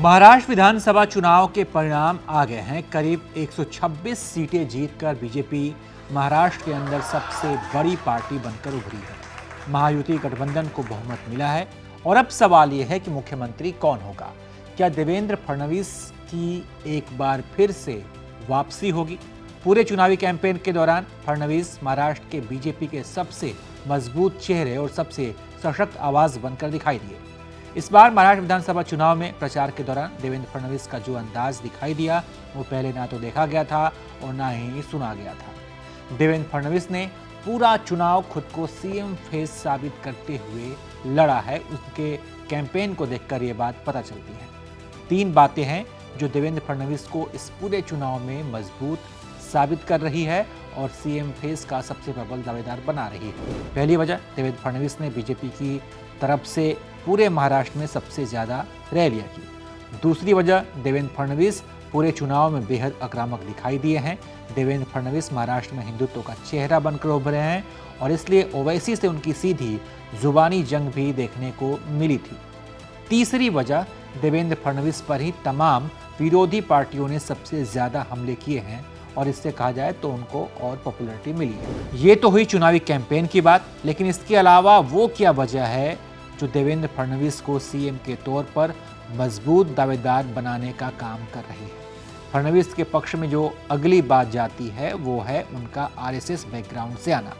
महाराष्ट्र विधानसभा चुनाव के परिणाम आ गए हैं। करीब 126 सीटें जीतकर बीजेपी महाराष्ट्र के अंदर सबसे बड़ी पार्टी बनकर उभरी है। महायुति गठबंधन को बहुमत मिला है और अब सवाल यह है कि मुख्यमंत्री कौन होगा। क्या देवेंद्र फडणवीस की एक बार फिर से वापसी होगी? पूरे चुनावी कैंपेन के दौरान फडणवीस महाराष्ट्र के बीजेपी के सबसे मजबूत चेहरे और सबसे सशक्त आवाज बनकर दिखाई दिए। इस बार महाराष्ट्र विधानसभा चुनाव में प्रचार के दौरान देवेंद्र फडणवीस का जो अंदाज दिखाई दिया वो पहले ना तो देखा गया था और ना ही सुना गया था। देवेंद्र फडणवीस ने पूरा चुनाव खुद को सीएम फेस साबित करते हुए लड़ा है। उसके कैंपेन को देखकर ये बात पता चलती है। 3 बातें हैं जो देवेंद्र फडणवीस को इस पूरे चुनाव में मजबूत साबित कर रही है और सीएम फेस का सबसे प्रबल दावेदार बना रही है। पहली वजह, देवेंद्र फडणवीस ने बीजेपी की तरफ से पूरे महाराष्ट्र में सबसे ज्यादा रैलियां की। दूसरी वजह, देवेंद्र फडणवीस पूरे चुनाव में बेहद आक्रामक दिखाई दिए हैं। देवेंद्र फडणवीस महाराष्ट्र में हिंदुत्व का चेहरा बनकर उभरे हैं और इसलिए ओवैसी से उनकी सीधी जुबानी जंग भी देखने को मिली थी। तीसरी वजह, देवेंद्र फडणवीस पर ही तमाम विरोधी पार्टियों ने सबसे ज्यादा हमले किए हैं और इससे कहा जाए तो उनको और पॉपुलैरिटी मिली है। ये तो हुई चुनावी कैंपेन की बात, लेकिन इसके अलावा वो क्या वजह है जो देवेंद्र फडणवीस को सीएम के तौर पर मजबूत दावेदार बनाने का काम कर रही है? फडणवीस के पक्ष में जो अगली बात जाती है वो है उनका आरएसएस बैकग्राउंड से आना।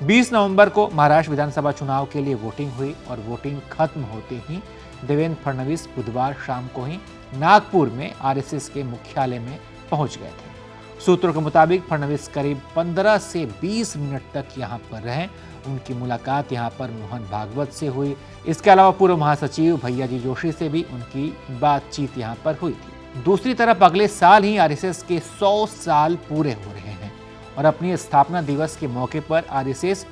20 नवंबर को महाराष्ट्र विधानसभा चुनाव के लिए वोटिंग हुई और वोटिंग खत्म होते ही देवेंद्र फडणवीस बुधवार शाम को ही नागपुर में आरएसएस के मुख्यालय में पहुंच गए थे। सूत्रों के मुताबिक फडणवीस करीब 15 से 20 मिनट तक यहां पर रहे। उनकी मुलाकात यहां पर मोहन भागवत से हुई। इसके अलावा पूर्व महासचिव भैयाजी जोशी से भी उनकी बातचीत यहां पर हुई थी। दूसरी तरफ अगले साल ही आरएसएस के 100 साल पूरे हो रहे हैं और अपनी स्थापना दिवस के मौके पर आरएसएस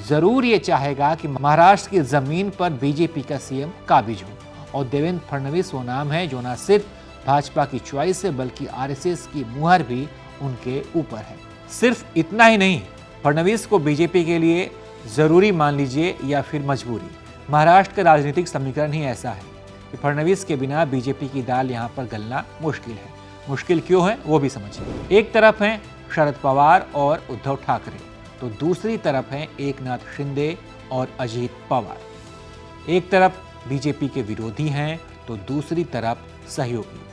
जरूर ये चाहेगा कि महाराष्ट्र की जमीन पर बीजेपी का सीएम काबिज हो और देवेंद्र फडणवीस वो नाम है जो न सिर्फ भाजपा की चॉइस है बल्कि आरएसएस की मुहर भी उनके ऊपर है। सिर्फ इतना ही नहीं, फडणवीस को बीजेपी के लिए जरूरी मान लीजिए या फिर मजबूरी। महाराष्ट्र का राजनीतिक समीकरण ही ऐसा है कि फडणवीस के बिना बीजेपी की दाल यहाँ पर गलना मुश्किल है। मुश्किल क्यों है वो भी समझिए। एक तरफ हैं शरद पवार और उद्धव ठाकरे, तो दूसरी तरफ हैं एकनाथ शिंदे और अजित पवार। एक तरफ बीजेपी के विरोधी हैं तो दूसरी तरफ सहयोगी।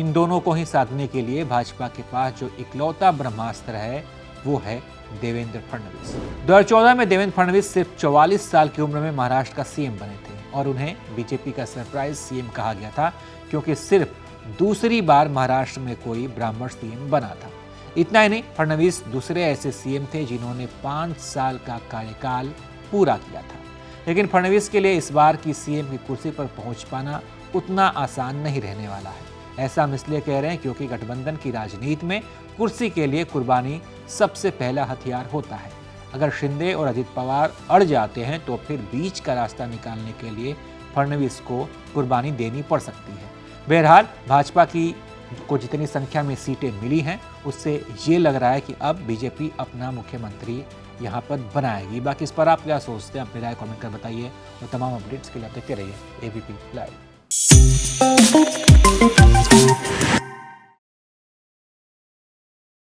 इन दोनों को ही साधने के लिए भाजपा के पास जो इकलौता ब्रह्मास्त्र है वो है देवेंद्र फडणवीस। 2014 में देवेंद्र फडणवीस सिर्फ 44 साल की उम्र में महाराष्ट्र का सीएम बने थे और उन्हें बीजेपी का सरप्राइज सीएम कहा गया था क्योंकि सिर्फ दूसरी बार महाराष्ट्र में कोई ब्राह्मण सीएम बना था। इतना ही नहीं, फडणवीस दूसरे ऐसे सीएम थे जिन्होंने 5 साल का कार्यकाल पूरा किया था। लेकिन फडणवीस के लिए इस बार की सीएम की कुर्सी पर पहुंच पाना उतना आसान नहीं रहने वाला है। ऐसा हम इसलिए कह रहे हैं क्योंकि गठबंधन की राजनीति में कुर्सी के लिए कुर्बानी सबसे पहला हथियार होता है। अगर शिंदे और अजित पवार अड़ जाते हैं तो फिर बीच का रास्ता निकालने के लिए फडणवीस को कुर्बानी देनी पड़ सकती है। बहरहाल भाजपा की को जितनी संख्या में सीटें मिली हैं उससे ये लग रहा है कि अब बीजेपी अपना मुख्यमंत्री यहाँ पर बनाएगी। बाकी इस पर आप क्या सोचते हैं अपनी राय कमेंट कर बताइए और तमाम अपडेट्स के लिए देखते रहिए एबीपी लाइव।